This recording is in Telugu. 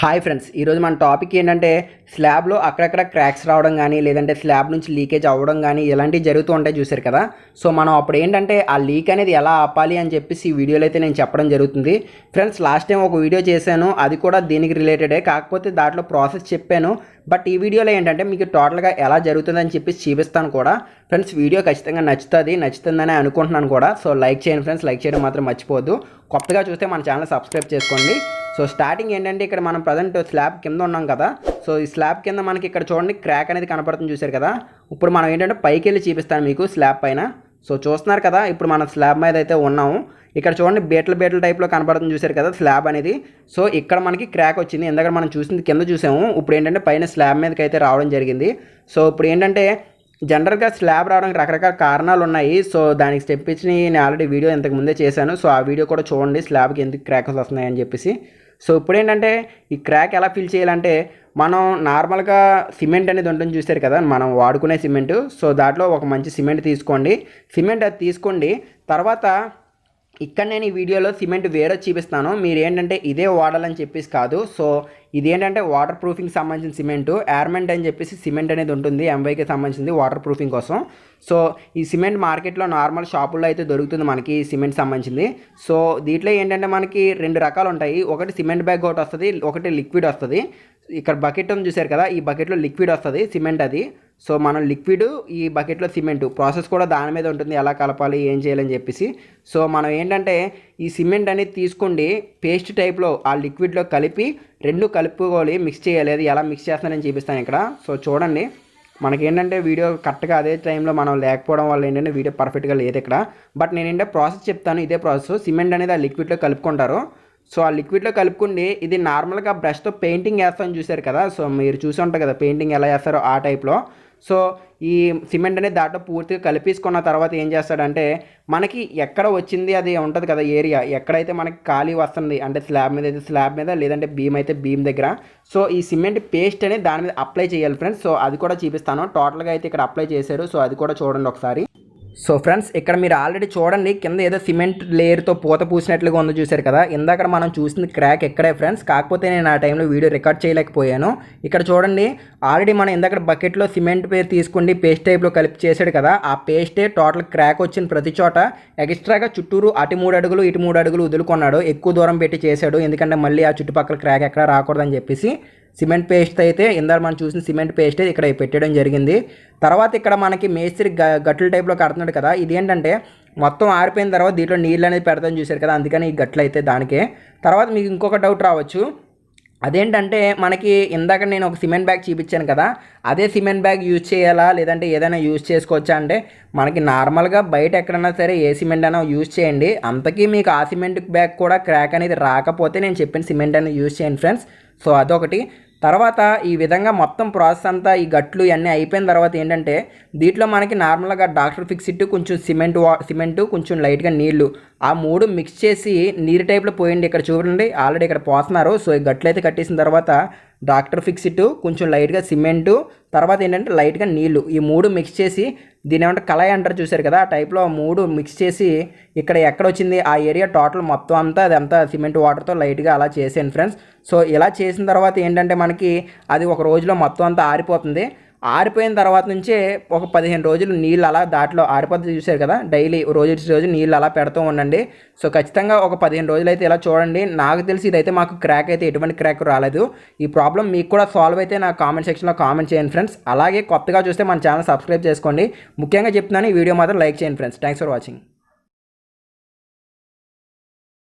హాయ్ ఫ్రెండ్స్, ఈరోజు మన టాపిక్ ఏంటంటే స్లాబ్లో అక్కడక్కడ క్రాక్స్ రావడం కానీ లేదంటే స్లాబ్ నుంచి లీకేజ్ అవ్వడం కానీ ఇలాంటివి జరుగుతూ ఉంటాయి చూసారు కదా. సో మనం అప్పుడు ఏంటంటే ఆ లీక్ అనేది ఎలా ఆపాలి అని చెప్పేసి ఈ వీడియోలో అయితే నేను చెప్పడం జరుగుతుంది. ఫ్రెండ్స్, లాస్ట్ టైం ఒక వీడియో చేశాను, అది కూడా దీనికి రిలేటెడే, కాకపోతే దాంట్లో ప్రాసెస్ చెప్పాను. బట్ ఈ వీడియోలో ఏంటంటే మీకు టోటల్గా ఎలా జరుగుతుందని చెప్పి చూపిస్తాను కూడా. ఫ్రెండ్స్, వీడియో ఖచ్చితంగా నచ్చుతుందని అనుకుంటున్నాను కూడా. సో లైక్ చేయండి ఫ్రెండ్స్, లైక్ చేయడం మాత్రం మర్చిపోవద్దు. కొత్తగా చూస్తే మన ఛానల్ సబ్స్క్రైబ్ చేసుకోండి. సో స్టార్టింగ్ ఏంటంటే ఇక్కడ మనం ప్రజెంట్ స్లాబ్ కింద ఉన్నాం కదా. సో ఈ స్లాబ్ కింద మనకి ఇక్కడ చూడండి క్రాక్ అనేది కనపడుతుంది చూసారు కదా. ఇప్పుడు మనం ఏంటంటే పైకి వెళ్ళి చూపిస్తాను మీకు స్లాబ్ పైన. సో చూస్తున్నారు కదా, ఇప్పుడు మనం స్లాబ్ మీద అయితే ఉన్నాము. ఇక్కడ చూడండి బేట్ల టైప్లో కనపడుతుంది చూసారు కదా స్లాబ్ అనేది. సో ఇక్కడ మనకి క్రాక్ వచ్చింది, ఎందుకంటే మనం చూసింది కింద చూసాము. ఇప్పుడు ఏంటంటే పైన స్లాబ్ మీదకి అయితే రావడం జరిగింది. సో ఇప్పుడు ఏంటంటే జనరల్గా స్లాబ్ రావడానికి రకరకాల కారణాలు ఉన్నాయి. సో దానికి స్టెప్ ఇచ్చి నేను ఆల్రెడీ వీడియో ఇంతకు ముందే చేశాను. సో ఆ వీడియో కూడా చూడండి, స్లాబ్కి ఎందుకు క్రాక్స్ వస్తున్నాయని చెప్పేసి. సో ఇప్పుడు ఏంటంటే ఈ క్రాక్ ఎలా ఫిల్ చేయాలంటే మనం నార్మల్గా సిమెంట్ అనేది ఉంటుంది చూసారు కదా, మనం వాడుకునే సిమెంట్. సో దాంట్లో ఒక మంచి సిమెంట్ తీసుకోండి. సిమెంట్ అది తీసుకోండి. తర్వాత ఇక్కడ నేను ఈ వీడియోలో సిమెంట్ వేరే చూపిస్తాను. మీరు ఏంటంటే ఇదే వాడాలని చెప్పేసి కాదు. సో ఇదేంటంటే వాటర్ ప్రూఫింగ్ సంబంధించిన సిమెంట్, ఎయిర్మెంట్ అని చెప్పేసి సిమెంట్ అనేది ఉంటుంది, ఎంవైకి సంబంధించింది వాటర్ ప్రూఫింగ్ కోసం. సో ఈ సిమెంట్ మార్కెట్లో నార్మల్ షాపుల్లో అయితే దొరుకుతుంది మనకి సిమెంట్ సంబంధించింది. సో దీంట్లో ఏంటంటే మనకి రెండు రకాలు ఉంటాయి. ఒకటి సిమెంట్ బ్యాగ్ ఒకటి వస్తుంది, ఒకటి లిక్విడ్ వస్తుంది. ఇక్కడ బకెట్ ఉంది చూసారు కదా, ఈ బకెట్లో లిక్విడ్ వస్తుంది సిమెంట్ అది. సో మనం లిక్విడ్, ఈ బకెట్లో సిమెంట్, ప్రాసెస్ కూడా దాని మీద ఉంటుంది, ఎలా కలపాలి ఏం చేయాలని చెప్పేసి. సో మనం ఏంటంటే ఈ సిమెంట్ అనేది తీసుకోండి, పేస్ట్ టైప్లో ఆ లిక్విడ్లో కలిపి రెండు కలుపుకోవాలి, మిక్స్ చేయాలి. అది ఎలా మిక్స్ చేస్తానని చూపిస్తాను ఇక్కడ. సో చూడండి, మనకేంటంటే వీడియో కరెక్ట్గా అదే టైంలో మనం లేకపోవడం వల్ల ఏంటంటే వీడియో పర్ఫెక్ట్గా లేదు ఇక్కడ. బట్ నేనేంటే ప్రాసెస్ చెప్తాను, ఇదే ప్రాసెస్. సిమెంట్ అనేది ఆ లిక్విడ్లో కలుపుకుంటారు. సో ఆ లిక్విడ్లో కలుపుకుండి, ఇది నార్మల్గా బ్రష్తో పెయింటింగ్ వేస్తామని చూసారు కదా. సో మీరు చూసి ఉంటారు కదా పెయింటింగ్ ఎలా వేస్తారో ఆ టైప్లో. సో ఈ సిమెంట్ అనేది దాంట్లో పూర్తిగా కలిపేసుకున్న తర్వాత ఏం చేస్తాడంటే మనకి ఎక్కడ వచ్చింది అది ఉంటుంది కదా ఏరియా, ఎక్కడైతే మనకి ఖాళీ వస్తుంది అంటే స్లాబ్ మీద అయితే స్లాబ్ మీద, లేదంటే బీమ్ అయితే బీమ్ దగ్గర. సో ఈ సిమెంట్ పేస్ట్ అనేది దాని మీద అప్లై చేయాలి ఫ్రెండ్స్. సో అది కూడా చూపిస్తాను. టోటల్గా అయితే ఇక్కడ అప్లై చేశారు. సో అది కూడా చూడండి ఒకసారి. సో ఫ్రెండ్స్, ఇక్కడ మీరు ఆల్రెడీ చూడండి కింద ఏదో సిమెంట్ లేయర్తో పూత పూసినట్లుగా ఉందో చూసారు కదా. ఇందాక మనం చూసిన క్రాక్ ఎక్కడే ఫ్రెండ్స్, కాకపోతే నేను ఆ టైంలో వీడియో రికార్డ్ చేయలేకపోయాను. ఇక్కడ చూడండి, ఆల్రెడీ మనం ఇందాక బకెట్లో సిమెంట్ పేరు తీసుకుండి పేస్ట్ టైప్లో కలిపి చేశాడు కదా, ఆ పేస్టే టోటల్ క్రాక్ వచ్చిన ప్రతి చోట ఎక్స్ట్రాగా చుట్టూరు అటు 3 అడుగులు ఇటు 3 అడుగులు వదులుకున్నాడు, ఎక్కువ దూరం పెట్టి చేశాడు, ఎందుకంటే మళ్ళీ ఆ చుట్టుపక్కల క్రాక్ ఎక్కడ రాకూడదని చెప్పేసి. సిమెంట్ పేస్ట్ అయితే ఇందాక మనం చూసిన సిమెంట్ పేస్ట్ ఇక్కడ పెట్టడం జరిగింది. తర్వాత ఇక్కడ మనకి మేస్త్రి గట్ల టైప్లో కడుతున్నాడు కదా, ఇదేంటంటే మొత్తం ఆరిపోయిన తర్వాత దీంట్లో నీళ్ళు అనేది పెడతాను చూసారు కదా, అందుకని ఈ గట్లు అయితే దానికే. తర్వాత మీకు ఇంకొక డౌట్ రావచ్చు, అదేంటంటే మనకి ఇందాక నేను ఒక సిమెంట్ బ్యాగ్ చూపించాను కదా, అదే సిమెంట్ బ్యాగ్ యూజ్ చేయాలా లేదంటే ఏదైనా యూజ్ చేసుకోవచ్చా అంటే మనకి నార్మల్గా బయట ఎక్కడైనా సరే ఏ సిమెంట్ అయినా యూజ్ చేయండి. అంతకీ మీకు ఆ సిమెంట్ బ్యాగ్ కూడా క్రాక్ అనేది రాకపోతే నేను చెప్పిన సిమెంట్ అనేది యూజ్ చేయండి ఫ్రెండ్స్. సో అదొకటి. తర్వాత ఈ విధంగా మొత్తం ప్రాసెస్ అంతా ఈ గట్లు ఇవన్నీ అయిపోయిన తర్వాత ఏంటంటే దీంట్లో మనకి నార్మల్గా డాక్టర్ ఫిక్సిట్, కొంచెం సిమెంటు, కొంచెం లైట్గా నీళ్లు, ఆ 3 మిక్స్ చేసి నీరు టైప్లో పోయండి. ఇక్కడ చూడండి ఆల్రెడీ ఇక్కడ పోతున్నారు. సో ఈ గట్లు అయితే కట్టేసిన తర్వాత డాక్టర్ ఫిక్సిట్, కొంచెం లైట్గా సిమెంటు, తర్వాత ఏంటంటే లైట్గా నీళ్లు, ఈ 3 మిక్స్ చేసి దీని ఏమంటే కళాయి అంటారు చూసారు కదా, ఆ టైప్లో 3 మిక్స్ చేసి ఇక్కడ ఎక్కడ వచ్చింది ఆ ఏరియా టోటల్ మొత్తం అంతా అదంతా సిమెంట్ వాటర్తో లైట్గా అలా చేసాను ఫ్రెండ్స్. సో ఇలా చేసిన తర్వాత ఏంటంటే మనకి అది ఒక రోజులో మొత్తం అంతా ఆరిపోతుంది. ఆరిపోయిన తర్వాత నుంచే ఒక 15 రోజులు నీళ్ళు అలా దాంట్లో ఆరిపోతుంది చూసారు కదా, డైలీ రోజు నీళ్ళు అలా పెడుతూ ఉండండి. సో ఖచ్చితంగా ఒక 15 రోజులు అయితే ఇలా చూడండి. నాకు తెలిసి ఇదైతే మాకు క్రాక్ అయితే ఎటువంటి క్రాక్ రాలేదు. ఈ ప్రాబ్లం మీకు కూడా సాల్వ్ అయితే నా కామెంట్ సెక్షన్లో కామెంట్ చేయండి ఫ్రెండ్స్. అలాగే కొత్తగా చూస్తే మన ఛానల్ సబ్స్క్రైబ్ చేసుకోండి. ముఖ్యంగా చెప్తున్నాను, ఈ వీడియో మాత్రం లైక్ చేయండి ఫ్రెండ్స్. Thanks for watching.